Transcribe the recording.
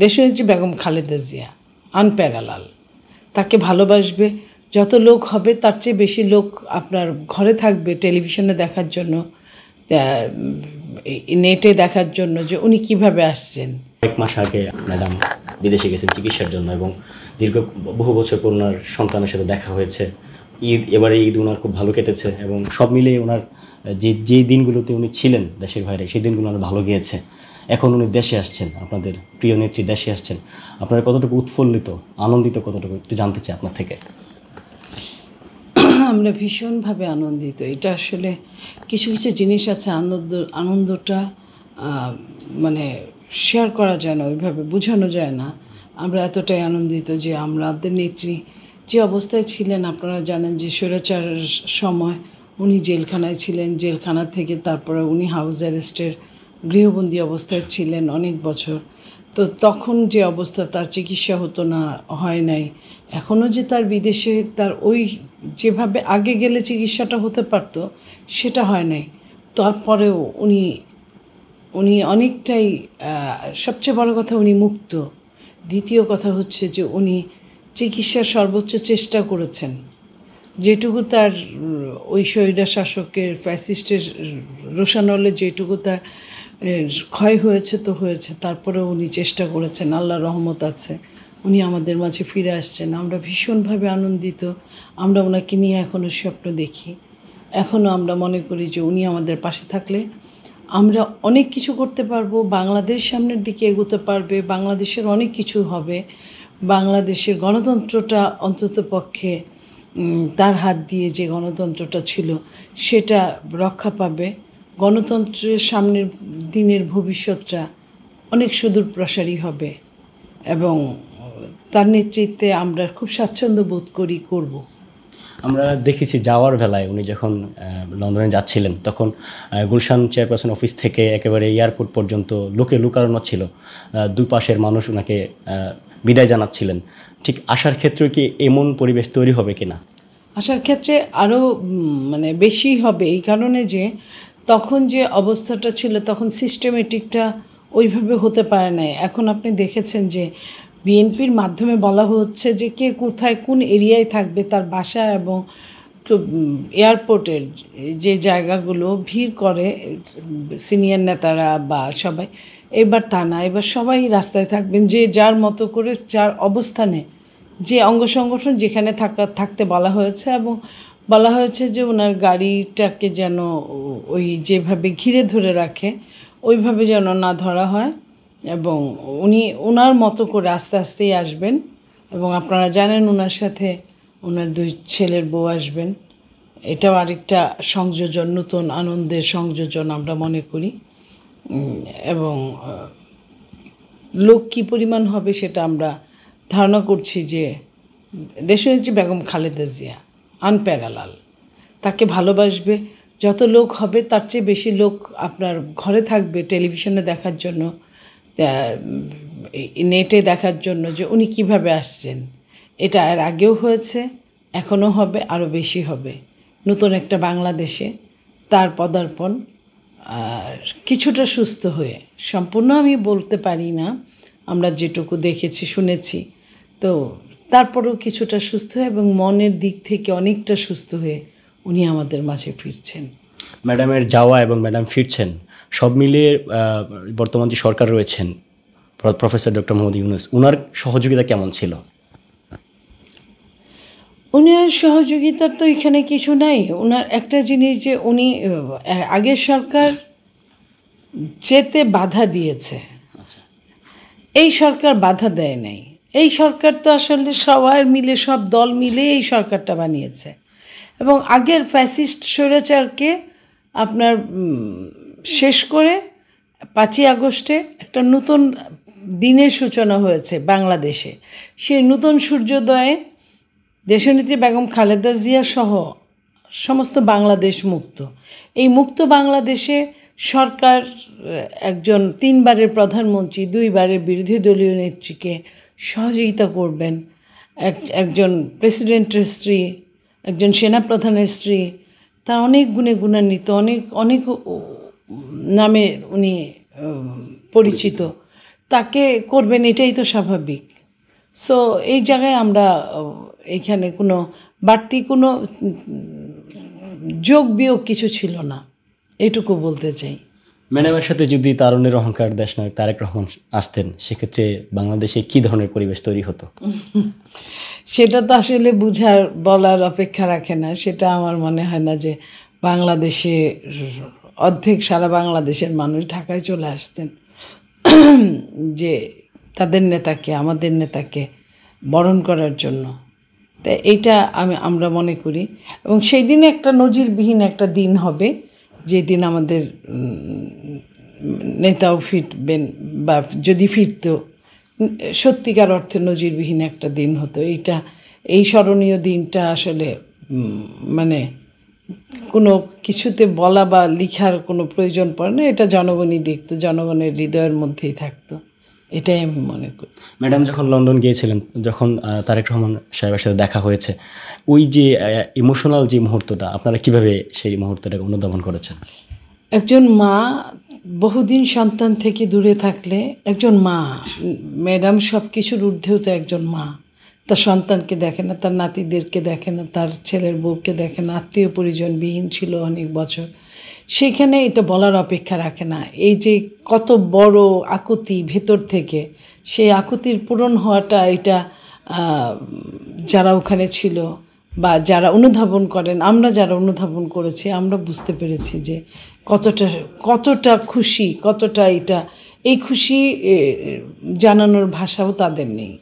দেশনেত্রী বেগম খালেদা জিয়া আনপ্যারালাল। তাকে ভালোবাসবে যত লোক হবে তার চেয়ে বেশি লোক আপনার ঘরে থাকবে টেলিভিশনে দেখার জন্য, নেটে দেখার জন্য যে উনি কিভাবে আসছেন। কয়েক মাস আগে ম্যাডাম বিদেশে গেছেন চিকিৎসার জন্য এবং বহু বছর পর ওনার সন্তানের সাথে দেখা হয়েছে। এবারে ঈদ ওনার খুব ভালো কেটেছে এবং সব মিলিয়ে ওনার যে দিনগুলোতে উনি ছিলেন দেশের বাইরে সেই দিনগুলো ওনার ভালো গিয়েছে। এখন উনি দেশে আসছেন, আপনাদের প্রিয় নেত্রী দেশে আসছেন, আপনারা কতটুকু উৎফুল্লিত, আনন্দিত কতটুকু একটু জানতে চাই আপনার থেকে। আমরা ভীষণভাবে আনন্দিত। এটা আসলে কিছু কিছু জিনিস আছে, আনন্দটা মানে শেয়ার করা যায় না, ওইভাবে বোঝানো যায় না। আমরা এতটাই আনন্দিত যে আমাদের নেত্রী যে অবস্থায় ছিলেন, আপনারা জানেন যে স্বৈরাচারের সময় উনি জেলখানায় ছিলেন, জেলখানা থেকে তারপরে উনি হাউস অ্যারেস্টের গৃহবন্দী অবস্থায় ছিলেন অনেক বছর। তো তখন যে অবস্থা, তার চিকিৎসা হতো না, হয় নাই। এখনও যে তার বিদেশে তার ওই যেভাবে আগে গেলে চিকিৎসাটা হতে পারতো সেটা হয় নাই। তারপরেও উনি অনেকটাই, সবচেয়ে বড় কথা উনি মুক্ত। দ্বিতীয় কথা হচ্ছে যে উনি চিকিৎসার সর্বোচ্চ চেষ্টা করেছেন। যেটুকু তার ওই স্বৈরা শাসকের ফ্যাসিস্টের রোষানলে যেটুকু তার ক্ষয় হয়েছে তো হয়েছে, তারপরেও উনি চেষ্টা করেছেন। আল্লাহর রহমত আছে, উনি আমাদের মাঝে ফিরে আসছেন। আমরা ভীষণভাবে আনন্দিত। আমরা ওনাকে নিয়ে এখনও স্বপ্ন দেখি। এখনও আমরা মনে করি যে উনি আমাদের পাশে থাকলে আমরা অনেক কিছু করতে পারবো, বাংলাদেশ সামনের দিকে এগোতে পারবে, বাংলাদেশের অনেক কিছু হবে। বাংলাদেশের গণতন্ত্রটা অন্তত পক্ষে তার হাত দিয়ে যে গণতন্ত্রটা ছিল সেটা রক্ষা পাবে। গণতন্ত্রের সামনের দিনের ভবিষ্যৎটা অনেক সুদূর প্রসারী হবে এবং তার নেতৃত্বে আমরা খুব স্বাচ্ছন্দ্য বোধ করব। আমরা দেখেছি যাওয়ার বেলায় উনি যখন লন্ডনে যাচ্ছিলেন তখন গুলশান চেয়ারপারসন অফিস থেকে একেবারে এয়ারপোর্ট পর্যন্ত লোকে লুকানো ছিল, দুই পাশের মানুষ ওনাকে বিদায় জানাচ্ছিলেন। ঠিক আসার ক্ষেত্রে কি এমন পরিবেশ তৈরি হবে কিনা? আসার ক্ষেত্রে আরও বেশি হবে, এই কারণে যে তখন যে অবস্থাটা ছিল তখন সিস্টেমেটিকটা ওইভাবে হতে পারে নাই। এখন আপনি দেখেছেন যে বিএনপির মাধ্যমে বলা হচ্ছে যে কে কোথায় কোন এরিয়ায় থাকবে, তার বাসা এবং এয়ারপোর্টের যে জায়গাগুলো ভিড় করে সিনিয়র নেতারা বা সবাই, এবার তা না, এবার সবাই রাস্তায় থাকবেন, যে যার মতো করে যার অবস্থানে যে অঙ্গ সংগঠন যেখানে থাকতে বলা হয়েছে। এবং বলা হয়েছে যে ওনার গাড়িটাকে যেন ওই যেভাবে ঘিরে ধরে রাখে ওইভাবে যেন না ধরা হয় এবং উনি ওনার মতো করে আস্তে আস্তেই আসবেন। এবং আপনারা জানেন ওনার সাথে ওনার 2 ছেলের বউ আসবেন। এটাও আরেকটা সংযোজন, নতুন আনন্দের সংযোজন আমরা মনে করি। এবং লোক কী পরিমাণ হবে সেটা আমরা ধারণা করছি যে দেশনেত্রী বেগম খালেদা জিয়া আনপ্যারালাল। তাকে ভালোবাসবে যত লোক হবে তার চেয়ে বেশি লোক আপনার ঘরে থাকবে টেলিভিশনে দেখার জন্য, নেটে দেখার জন্য যে উনি কিভাবে আসছেন। এটা এর আগেও হয়েছে, এখনও হবে, আরও বেশি হবে। নতুন একটা বাংলাদেশে তার পদার্পণ, কিছুটা সুস্থ হয়ে, সম্পূর্ণ আমি বলতে পারি না, আমরা যেটুকু দেখেছি শুনেছি, তো তারপরেও কিছুটা সুস্থ এবং মনের দিক থেকে অনেকটা সুস্থ হয়ে উনি আমাদের মাঝে ফিরছেন। ম্যাডামের যাওয়া এবং ম্যাডাম ফিরছেন সব মিলিয়ে বর্তমান যে সরকার রয়েছেন প্রফেসর ডক্টর মোহাম্মদ ইউনূস, ওনার সহযোগিতা কেমন ছিল? উনার সহযোগিতার তো এখানে কিছু নাই। ওনার একটা জিনিস যে উনি আগের সরকার যেতে বাধা দিয়েছে, এই সরকার বাধা দেয় নাই। এই সরকার তো আসলে সবাই মিলে, সব দল মিলে এই সরকারটা বানিয়েছে এবং আগের ফ্যাসিস্ট স্বৈরাচারকে আপনার শেষ করে 5ই আগস্টে একটা নতুন দিনের সূচনা হয়েছে বাংলাদেশে। সেই নতুন সূর্যোদয়ে দেশনেত্রী বেগম খালেদা জিয়া সহ সমস্ত বাংলাদেশ মুক্ত। এই মুক্ত বাংলাদেশে সরকার একজন 3 বারের প্রধানমন্ত্রী, 2 বারের বিরোধী দলীয় নেত্রীকে সহযোগিতা করবেন, একজন প্রেসিডেন্টের স্ত্রী, একজন সেনাপ্রধানের স্ত্রী, তার অনেক গুণে গুণান্বিত, অনেক নামে উনি পরিচিত। তাকে করবেন, এটাই তো স্বাভাবিক। সো এই জায়গায় আমরা এইখানে কোনো বাড়তি কোনো যোগ বিয়োগ কিছু ছিল না, এটুকু বলতে চাই। ম্যাডামের সাথে যদি তারুণ্যের অহংকার দেশনায়ক তারেক রহমান আসতেন, সেক্ষেত্রে বাংলাদেশে কী ধরনের পরিবেশ তৈরি হতো? সেটা তো আসলে বুঝার বলার অপেক্ষা রাখে না। সেটা আমার মনে হয় না যে বাংলাদেশে অর্ধেক সারা বাংলাদেশের মানুষ ঢাকায় চলে আসতেন যে তাদের নেতাকে, আমাদের নেতাকে বরণ করার জন্য। তাই এইটা আমরা মনে করি, এবং সেই দিনে একটা নজিরবিহীন একটা দিন হবে, যেদিন আমাদের নেতাও ফিরবেন, বা যদি ফিরতো সত্যিকার অর্থে নজিরবিহীন একটা দিন হতো। এই স্মরণীয় দিনটা আসলে মানে কোনো কিছুতে বলা বা লিখার কোনো প্রয়োজন পড়ে না। এটা জনগণই দেখতো, জনগণের হৃদয়ের মধ্যেই থাকতো, এটাই আমি মনে করি। ম্যাডাম যখন লন্ডন গিয়েছিলেন, যখন তারেক রহমান সাহেবের সাথে দেখা হয়েছে, ওই যে ইমোশনাল যে মুহূর্তটা, আপনারা কিভাবে সেই মুহূর্তটাকে অনুধাবন করেছেন? একজন মা বহুদিন সন্তান থেকে দূরে থাকলে, একজন মা, ম্যাডাম সব কিছুর ঊর্ধ্বেও তো একজন মা, তার সন্তানকে দেখে না, তার নাতিদেরকে দেখে না, তার ছেলের বউকে দেখে না, আত্মীয় পরিজনবিহীন ছিল অনেক বছর। সেখানে এটা বলার অপেক্ষা রাখে না। এই যে কত বড় আকুতি ভেতর থেকে, সেই আকুতির পূরণ হওয়াটা, এটা যারা ওখানে ছিল বা যারা অনুধাবন করেন, আমরা যারা অনুধাবন করেছি, আমরা বুঝতে পেরেছি যে কতটা খুশি, কতটা এটা, এই খুশি জানানোর ভাষাও তাদের নেই।